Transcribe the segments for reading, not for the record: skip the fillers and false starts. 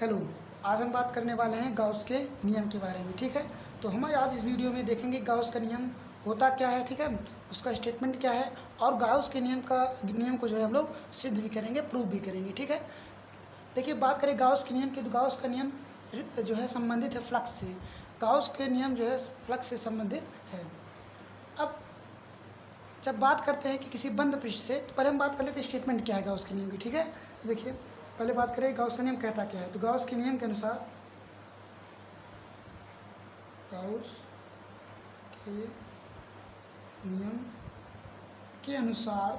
Hello, आज हम बात करने वाले हैं गाउस के नियम के बारे में। ठीक है, तो हम आज इस वीडियो में देखेंगे गाउस का नियम होता क्या है, ठीक है, उसका स्टेटमेंट क्या है, और गाउस के नियम को जो है हम लोग सिद्ध भी करेंगे, प्रूव भी करेंगे। ठीक है, देखिए बात करें गाउस के नियम की, तो गाउस का नियम जो है संबंधित है फ्लक्स से। गाउस के नियम जो है फ्लक्स से संबंधित है। अब जब बात करते हैं कि किसी बंद पृष्ठ से, तो पहले हम बात कर लेते हैं स्टेटमेंट क्या है गाउस के नियम की। ठीक है, तो देखिए पहले बात करें गाउस का नियम कहता क्या है। तो गाउस के नियम के अनुसार, गाउस के नियम के अनुसार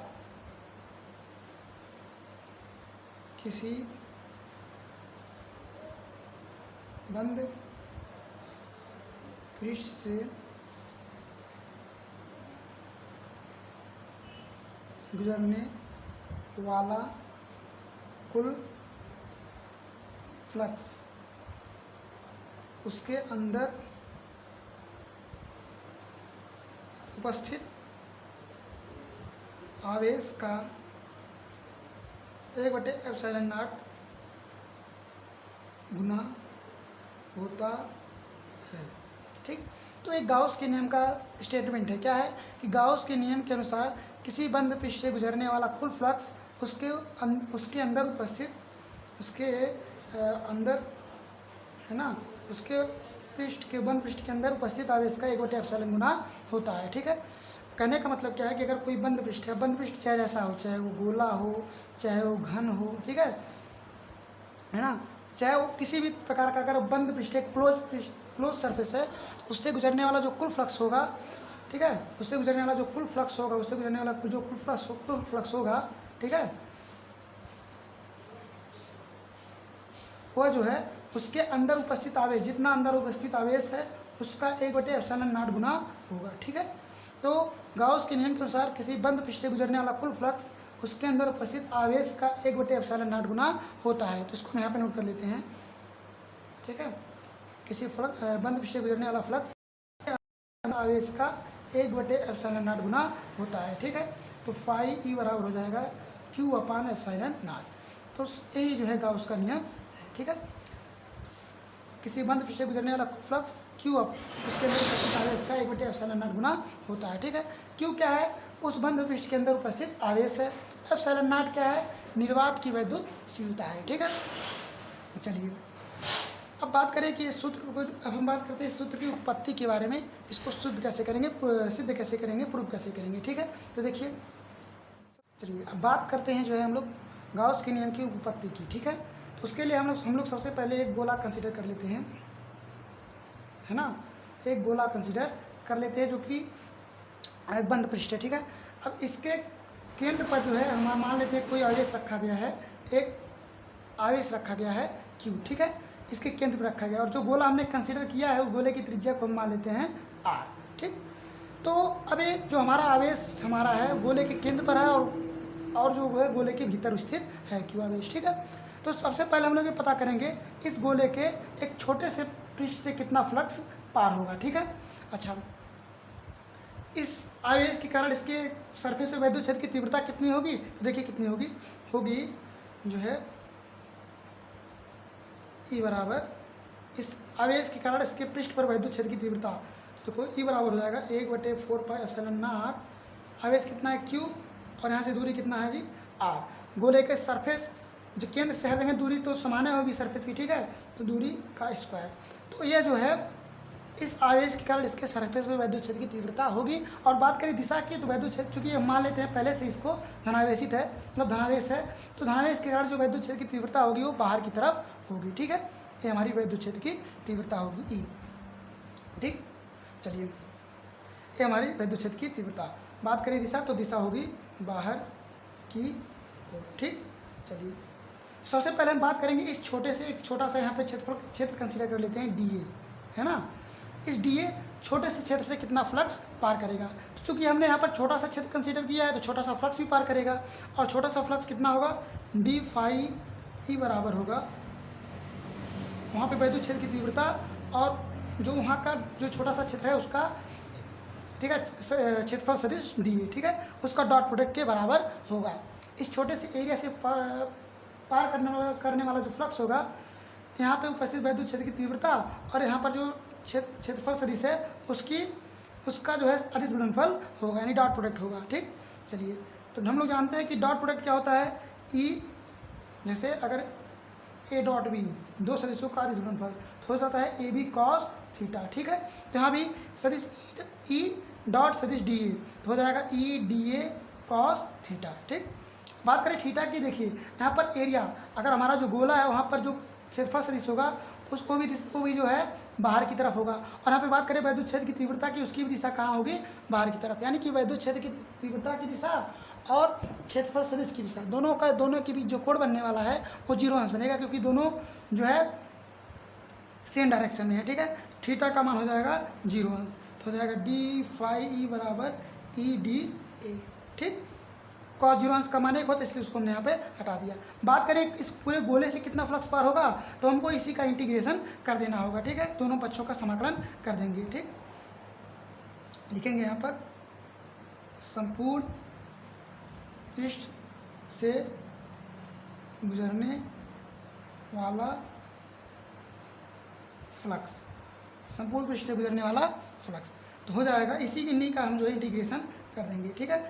किसी बंद पृष्ठ से गुजरने वाला कुल फ्लक्स उसके अंदर उपस्थित आवेश का 1/ε0 गुना होता है। ठीक, तो एक गाउस के नियम का स्टेटमेंट है। क्या है कि गाउस के नियम के अनुसार किसी बंद पृष्ठ से गुजरने वाला कुल फ्लक्स उसके अंदर उपस्थित, उसके अंदर है ना, उसके बंद पृष्ठ के अंदर उपस्थित आवेश का 1/ε गुना होता है। ठीक है, कहने का मतलब क्या है कि अगर कोई बंद पृष्ठ है, बंद पृष्ठ चाहे जैसा हो, चाहे वो गोला हो, चाहे वो घन हो, ठीक है ना, चाहे वो किसी भी प्रकार का, अगर बंद पृष्ठ एक क्लोज सरफेस है, उससे गुजरने वाला जो कुल फ्लक्स होगा, ठीक है, उससे गुजरने वाला जो कुल फ्लक्स होगा, उससे गुजरने वाला जो कुल फ्लक्स होगा, ठीक है, वह जो है उसके अंदर उपस्थित आवेश, जितना अंदर उपस्थित आवेश है उसका 1/ε0 गुना होगा। ठीक है, तो गाउस के नियम के अनुसार किसी बंद पृष्ठ से गुजरने वाला कुल फ्लक्स उसके अंदर उपस्थित आवेश का 1/ε0 गुना होता है। तो इसको हम यहाँ पे नोट कर लेते हैं। ठीक है, किसी बंद पृष्ठ से गुजरने वाला फ्लक्स आवेश का 1/ε0 गुना होता है। ठीक है, तो φE बराबर हो जाएगा Q/ε0। तो यही जो है गाउस का नियम। ठीक है, किसी बंद पृष्ठ से गुजरने वाला फ्लक्स Q उसके अंदर उपस्थित आवेश का 1/ε0 गुना होता है। ठीक है, Q क्या है, उस बंद पृष्ठ के अंदर उपस्थित आवेश है। ε0 क्या है, निर्वात की वैद्युतशीलता है। ठीक है, चलिए अब बात करें कि सूत्र को, अब हम बात करते हैं सूत्र की उत्पत्ति के बारे में। इसको सिद्ध कैसे करेंगे, प्रूव कैसे करेंगे। ठीक है, तो देखिए चलिए अब बात करते हैं जो है हम लोग गाउस के नियम की उत्पत्ति की। ठीक है, तो उसके लिए हम लोग सबसे पहले एक गोला कंसीडर कर लेते हैं, है ना, एक गोला कंसीडर कर लेते हैं जो कि एक बंद पृष्ठ है। ठीक है, अब इसके केंद्र पर जो है हम मान लेते हैं कोई आवेश रखा गया है, एक आवेश रखा गया है Q। ठीक है, इसके केंद्र पर रखा गया, और जो गोला हमने कंसीडर किया है उस गोले की त्रिज्या को हम मान लेते हैं R। ठीक, तो अब एक जो हमारा आवेश हमारा है गोले के केंद्र पर है, और जो है गोले के भीतर स्थित है Q आवेश। ठीक है, तो सबसे पहले हम लोग ये पता करेंगे इस गोले के एक छोटे से पृष्ठ से कितना फ्लक्स पार होगा। ठीक है, अच्छा, इस आवेश के कारण इसके सरफेस पे वैद्युत क्षेत्र की तीव्रता कितनी होगी, तो देखिए कितनी होगी जो है E बराबर, इस आवेश के कारण इसके पृष्ठ पर वैद्युत क्षेत्र की तीव्रता, देखो E बराबर हो जाएगा 1/4πε0। आवेश कितना है Q, और यहाँ से दूरी कितना है जी R। गोले के सरफेस जो केंद्र से हर जगह दूरी तो समान होगी सरफेस की। ठीक है, तो दूरी का स्क्वायर, तो ये जो है इस आवेश के कारण इसके सरफेस में वैद्युत क्षेत्र की तीव्रता होगी। और बात करें दिशा की, तो वैद्युत क्षेत्र, चूँकि हम मान लेते हैं पहले से इसको धनावेशित है, मतलब धनावेश है, तो धनावेश के कारण जो वैद्युत क्षेत्र की तीव्रता होगी वो बाहर की तरफ होगी। ठीक है, ये हमारी वैद्युत क्षेत्र की तीव्रता होगी E। ठीक, चलिए ये हमारी वैद्युत क्षेत्र की तीव्रता। बात करें दिशा, तो दिशा होगी बाहर की ओर। ठीक, चलिए सबसे पहले हम बात करेंगे इस छोटे से, एक छोटा सा यहाँ पे क्षेत्र कंसीडर कर लेते हैं DA, है ना। इस DA छोटे से क्षेत्र से कितना फ्लक्स पार करेगा, तो चूँकि हमने यहाँ पर छोटा सा क्षेत्र कंसीडर किया है तो छोटा सा फ्लक्स भी पार करेगा, और छोटा सा फ्लक्स कितना होगा, dφE बराबर होगा वहाँ पे वैद्युत क्षेत्र की तीव्रता और जो वहाँ का जो छोटा सा क्षेत्र है उसका, ठीक है, क्षेत्रफल सदिश DA, ठीक है, उसका डॉट प्रोडक्ट के बराबर होगा। इस छोटे से एरिया से पार करने वाला जो फ्लक्स होगा यहाँ पे उपस्थित वैद्युत क्षेत्र की तीव्रता और यहाँ पर जो क्षेत्रफल सदिश है उसका जो है अदिश गुणनफल होगा, यानी डॉट प्रोडक्ट होगा। ठीक, चलिए तो हम लोग जानते हैं कि डॉट प्रोडक्ट क्या होता है। ई जैसे अगर ए डॉट बी, दो सदिशों का अदिश गुणनफल तो हो जाता है ए बी कॉस थीटा। ठीक है, तो यहाँ भी सदिश ई डॉट सदिश डी ए तो हो जाएगा E D A cos theta. ठीक, बात करें थीटा की, देखिए यहाँ पर एरिया, अगर हमारा जो गोला है वहाँ पर जो क्षेत्रफल सदिश होगा उसको भी जो है बाहर की तरफ होगा। और यहाँ पे बात करें वैद्युत क्षेत्र की तीव्रता की, उसकी भी दिशा कहाँ होगी, बाहर की तरफ, यानी कि वैद्युत क्षेत्र की तीव्रता की दिशा और क्षेत्रफल सदिश की दिशा दोनों के बीच जो कोण बनने वाला है वो 0 अंश बनेगा, क्योंकि दोनों जो है सेम डायरेक्शन में है। ठीक है, थीटा का मान हो जाएगा 0 अंश, तो हो जाएगा डी फाई ई बराबर ई डी ए। ठीक, कॉस 0 अंश का मान 1 होता है, इसलिए उसको हमने यहाँ पे हटा दिया। बात करें इस पूरे गोले से कितना फ्लक्स पार होगा, तो हमको इसी का इंटीग्रेशन कर देना होगा। ठीक है, दोनों पक्षों का समाकलन कर देंगे। ठीक, लिखेंगे यहाँ पर संपूर्ण पृष्ठ से गुजरने वाला फ्लक्स, संपूर्ण पृष्ठ से गुजरने वाला फ्लक्स, तो हो जाएगा इसी इन्हीं का हम जो है इंटीग्रेशन कर देंगे। ठीक है,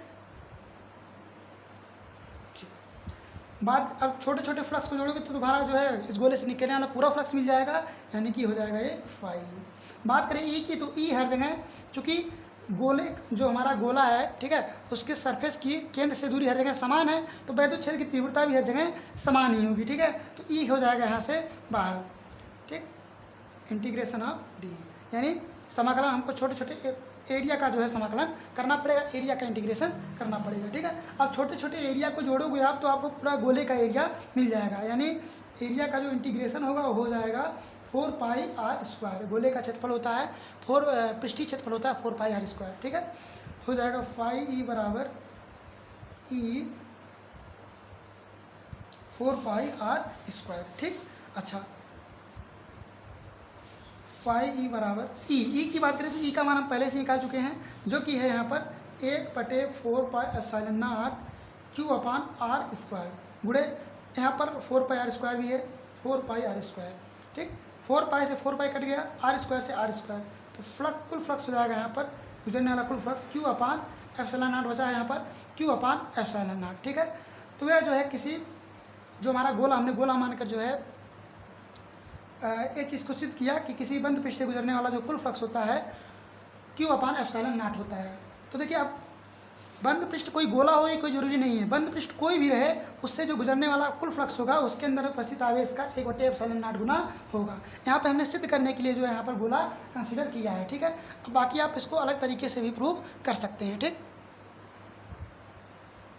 बात अब छोटे छोटे फ्लक्स को जोड़ोगे तो तुम्हारा जो है इस गोले से निकलने वाला पूरा फ्लक्स मिल जाएगा, यानी कि हो जाएगा ये फाई। बात करें ई की, तो ई हर जगह, चूँकि गोले जो हमारा गोला है, ठीक है, उसके सरफेस की केंद्र से दूरी हर जगह समान है, तो वैद्युत क्षेत्र की तीव्रता भी हर जगह समान ही होगी। ठीक है, तो ई हो जाएगा यहाँ से बाहर। ठीक, इंटीग्रेशन ऑफ डी, यानी समाकलन हमको छोटे छोटे एरिया का जो है समाकलन करना पड़ेगा, एरिया का इंटीग्रेशन करना पड़ेगा। ठीक है, अब छोटे छोटे एरिया को जोड़ोगे आप तो आपको पूरा गोले का एरिया मिल जाएगा, यानी एरिया का जो इंटीग्रेशन होगा वो हो जाएगा 4 पाई आर स्क्वायर। गोले का क्षेत्रफल होता है पृष्ठीय क्षेत्रफल होता है 4 पाई आर स्क्वायर। ठीक है, हो जाएगा फाई ई बराबर ई 4 पाई आर स्क्वायर। ठीक, अच्छा फाई ई बराबर ई की बात करें तो ई का मान हम पहले से निकाल चुके हैं, जो कि है यहाँ पर 1/4 pi epsilon naught q upon r square गुणे यहाँ पर 4 पाई आर स्क्वायर भी है, 4 पाई आर स्क्वायर। ठीक, 4 पाई से 4 पाई कट गया, आर स्क्वायर से आर स्क्वायर, तो कुल फ्लक्स हो जाएगा यहाँ पर गुजरने वाला कुल flux Q upon epsilon not बचा है यहाँ पर क्यू अपान एप्सिलॉन नॉट। ठीक है, तो यह जो है किसी जो हमारा गोला, हमने गोला मानकर जो है ये चीज़ को सिद्ध किया कि किसी बंद पृष्ठ से गुजरने वाला जो कुल फ्लक्स होता है क्यू अपान एप्सिलॉन नॉट होता है। तो देखिए अब बंद पृष्ठ कोई गोला हो ये कोई जरूरी नहीं है, बंद पृष्ठ कोई भी रहे उससे जो गुजरने वाला कुल फ्लक्स होगा उसके अंदर उपस्थित आवेश का 1/एप्सिलॉन नॉट गुना होगा। यहाँ पे हमने सिद्ध करने के लिए जो है यहाँ पर गोला कंसीडर किया है। ठीक है, बाकी आप इसको अलग तरीके से भी प्रूव कर सकते हैं। ठीक।